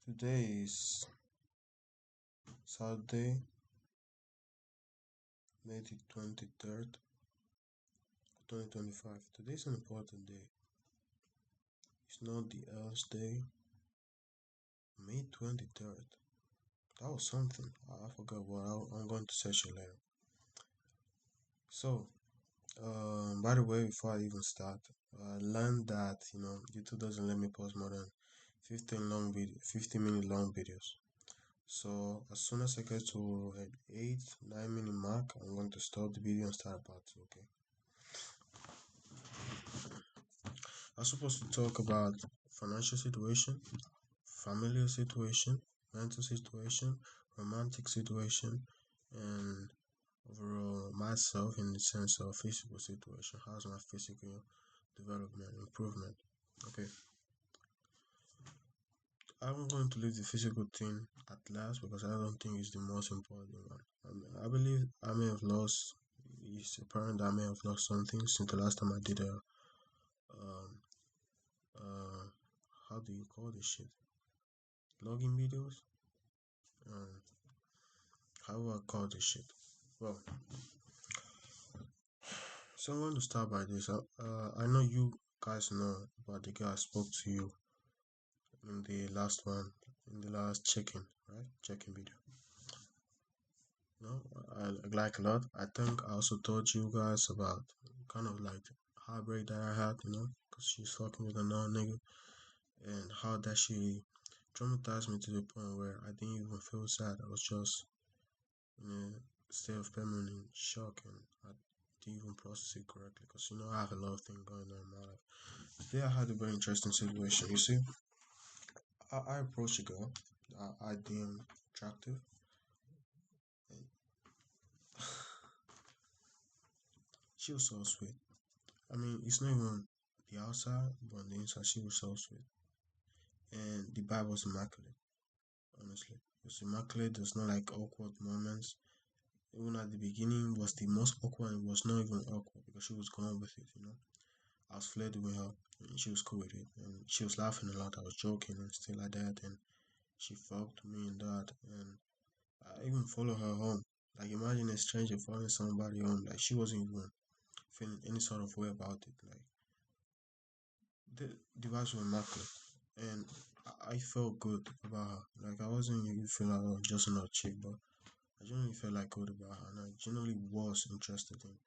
Today is Saturday, May the 23rd, 2025. Today is an important day. It's not the Earth Day, May 23rd. That was something. I forgot what I'm going to search it later. So, by the way, before I even start, I learned that YouTube doesn't let me post more than 50-minute long videos. So as soon as I get to an 8-9 minute mark, I'm going to stop the video and start part two. Okay. I'm supposed to talk about financial situation, familiar situation, mental situation, romantic situation, and overall myself in the sense of physical situation. How's my physical development, improvement? Okay. I'm going to leave the physical thing at last because I don't think it's the most important one. I believe I may have lost. It's apparent I may have lost something since the last time I did a um uh how do you call this shit? Logging videos? Um, how do I call this shit? Well, so I'm going to start by this. I know you guys know about the guy I spoke to you in the last one, in the last check-in, right? Check-in video. No, I like a lot. I think I also told you guys about kind of like heartbreak that I had, because she's fucking with another nigga, and how that she traumatized me to the point where I didn't even feel sad. I was just in a state of permanent shock, and I didn't even process it correctly because I have a lot of things going on in my life. Today I had a very interesting situation. You see, I approached a girl I deemed attractive, and she was so sweet. I mean, it's not even the outside, but on the inside, she was so sweet. And the vibe was immaculate, honestly. It was immaculate. There's no like awkward moments. Even at the beginning was the most awkward. It was not even awkward because she was going with it. I was flirting with her and she was cool with it. And she was laughing a lot. I was joking and stuff like that. And she fucked me and that. And I even followed her home. Like imagine a stranger following somebody home. Like she wasn't even feeling any sort of way about it. Like the vibes were immaculate, and I felt good about her. Like I wasn't even feeling like just another chick, but I genuinely felt like good about her, and I genuinely was interested in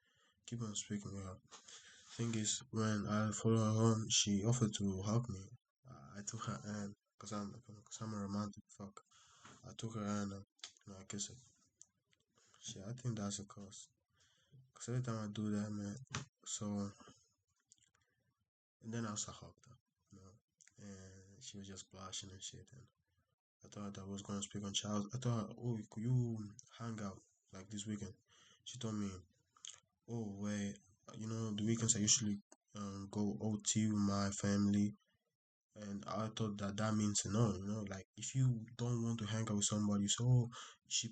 keep on speaking with her. Thing is, when I followed her home, she offered to hug me. I took her hand cause I'm a romantic fuck. I took her hand and I kissed her. Shit, I think that's a cause. Cause every time I do that, man, so and then I also hugged her, and she was just blushing and shit, and I thought I was going to speak on Charles. I thought, oh, could you hang out like this weekend? She told me, oh, wait, the weekends I usually go OT with my family. And I thought that means no, like if you don't want to hang out with somebody, so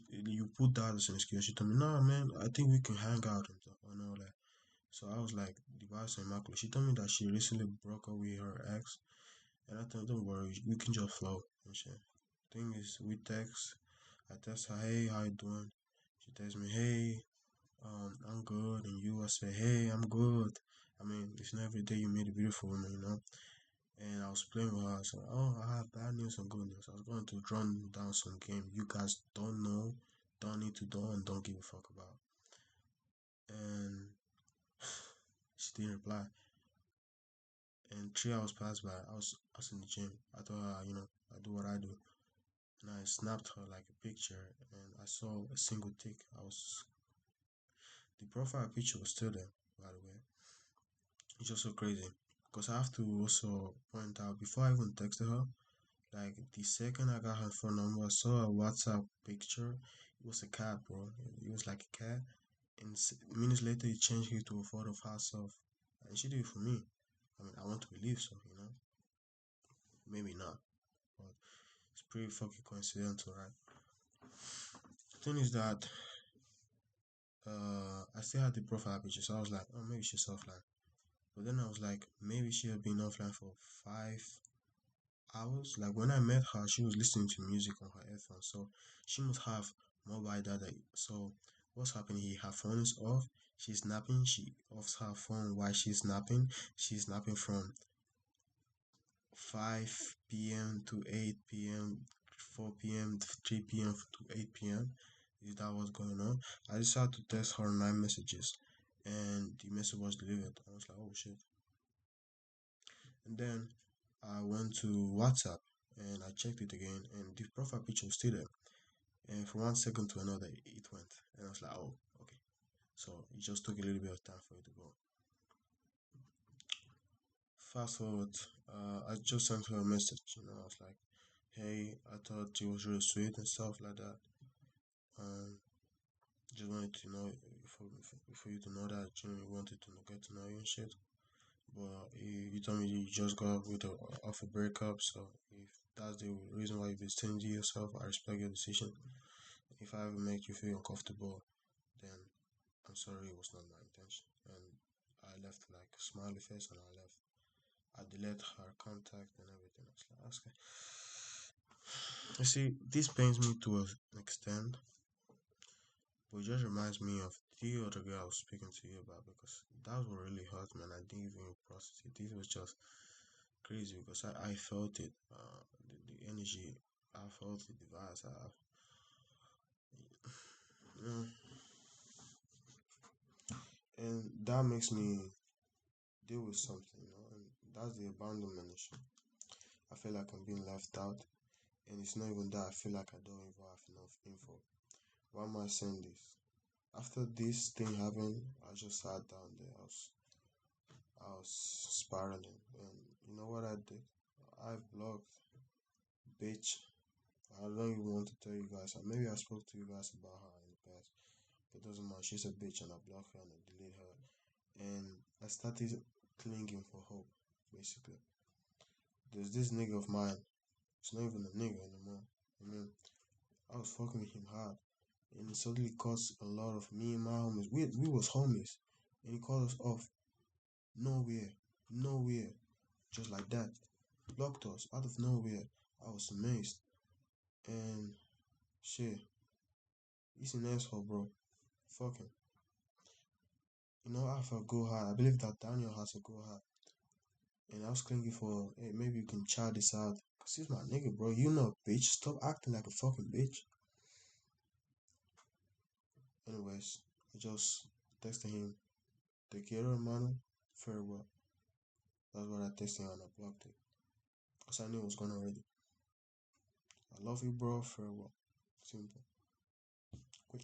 you put that as an excuse. She told me, nah, man, I think we can hang out and stuff and all that. So I was like, the vibes are immaculate. She told me that she recently broke up with her ex, and I told, don't worry, we can just flow and shit. Thing is, we text. I text her, hey, how you doing? She texts me, hey, I'm good, and you? I say, hey, I'm good. I mean, it's not every day you meet a beautiful woman. And I was playing with her. I said, oh, I have bad news and good news. I was going to run down some game you guys don't know, don't need to know, and don't give a fuck about. And she didn't reply. And 3 hours passed by. I was in the gym. I thought, I do what I do. And I snapped her like a picture, and I saw a single tick. The profile picture was still there, by the way. It's just so crazy because I have to also point out before I even texted her, like the second I got her phone number, I saw a WhatsApp picture. It was a cat, bro. It was like a cat, and minutes later, it changed it to a photo of herself, and she did it for me. I mean, I want to believe so, maybe not, but it's pretty fucking coincidental, right? The thing is that I still had the profile picture, so I was like, oh, maybe she's offline. But then I was like, maybe she had been offline for 5 I was like, when I met her, she was listening to music on her headphones, so she must have mobile data. So what's happening here? Her phone is off. She's napping. She offs her phone while she's napping. She's napping from 5 p.m. to 8 p.m., 4 p.m. to 3 p.m. to 8 p.m. Is that what's going on? I decided to text her 9 messages, and the message was delivered. I was like, oh shit. And then I went to WhatsApp and I checked it again, and the profile picture was still there. And from 1 second to another, it went, and I was like, oh, okay. So it just took a little bit of time for it to go. Fast forward, I just sent her a message. I was like, hey, I thought it was really sweet and stuff like that. Um, just wanted to know for you to know that I genuinely wanted to get to know you and shit. But you told me you just got off a breakup, so if that's the reason why you've been stingy yourself, I respect your decision. If I ever make you feel uncomfortable, then I'm sorry, it was not my intention. And I left like a smiley face and I left. I deleted her contact and everything. I was like, okay. You see, this pains me to an extent, but it just reminds me of the other girl I was speaking to you about because that was what really hurt, man. I didn't even process it. This was just crazy because I felt it, the energy, I felt it, the vibes. You know, and that makes me deal with something, and that's the abandonment issue. I feel like I'm being left out, and it's not even that. I feel like I don't even have enough info. Why am I saying this? After this thing happened, I just sat down there. I was spiraling, and you know what I did? I blocked bitch. I don't even want to tell you guys. Maybe I spoke to you guys about her in the past, but it doesn't matter. She's a bitch, and I blocked her and I deleted her, and I started clinging for hope. Basically, there's this nigga of mine. It's not even a nigga anymore. I mean, I was fucking with him hard, and it suddenly caused a lot of me and my homies. We was homies, and he called us off nowhere, nowhere, just like that. Blocked us out of nowhere. I was amazed, and shit, he's an asshole, bro. Fuck him. I have a go hard. I believe that Daniel has a go hard, and I was clinging for, hey, maybe you can try this out. Cause he's my nigga, bro. You know, bitch. Stop acting like a fucking bitch. Anyways, I just texted him, take care, hermano. Farewell. That's what I texted him and I blocked it. Because I knew it was gone already. I love you, bro. Farewell. Simple. Quick.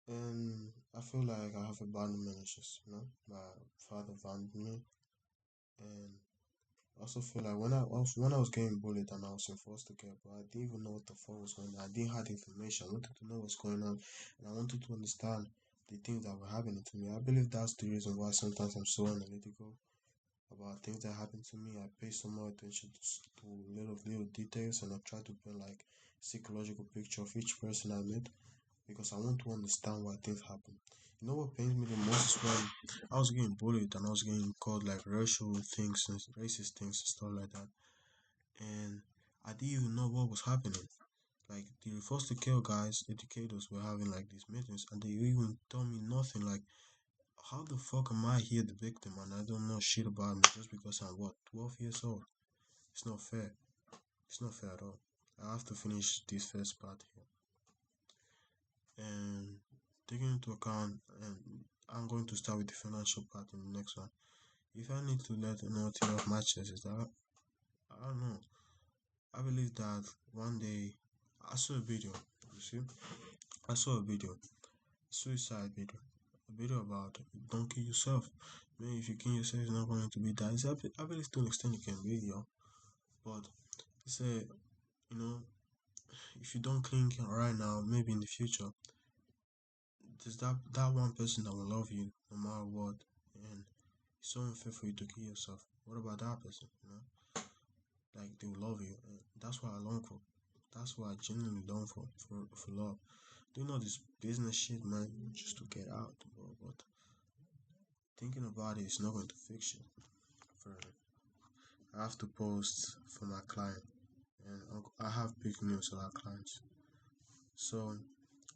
And I feel like I have abandonment issues, My father abandoned me. And I also feel like when I was getting bullied and I was in foster care, but I didn't even know what the fuck was going on. I didn't have the information. I wanted to know what's going on, and I wanted to understand the things that were happening to me. I believe that's the reason why sometimes I'm so analytical about things that happen to me. I pay so much attention to little details, and I try to paint like psychological picture of each person I meet because I want to understand why things happen. You know what pains me the most is when I was getting bullied and I was getting called like racial things and racist things and stuff like that, and I didn't even know what was happening. Like the foster care guys, educators were having like these meetings, and they even told me nothing. Like, how the fuck am I here, the victim, and I don't know shit about me just because I'm what 12 years old? It's not fair. It's not fair at all. I have to finish this first part here, and taking into account, and I'm going to start with the financial part in the next one. If I need to let anything off my chest, is that I don't know. I believe that one day I saw a video. You see, I saw a video, suicide video, a video about don't kill yourself. Man, if you kill yourself, it's not going to be that. I believe to an extent you can be, but it's a, you know, if you don't cling right now, maybe in the future, there's that one person that will love you no matter what, and it's so unfair for you to kill yourself. What about that person? Like they will love you, and that's what I long for. That's what I genuinely long for love. Doing all this business shit, man, just to get out, bro. But thinking about it is not going to fix you further. I have to post for my client, and I have big news for our clients. So,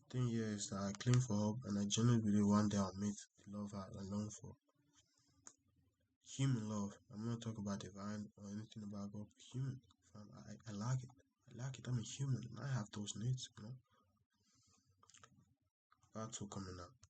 thing here is that I claim for help, and I genuinely believe one day I'll meet the love I long for. Human love. I'm not talking about divine or anything about God. Human. I like it. I like it. I'm a human, and I have those needs. Part two coming up.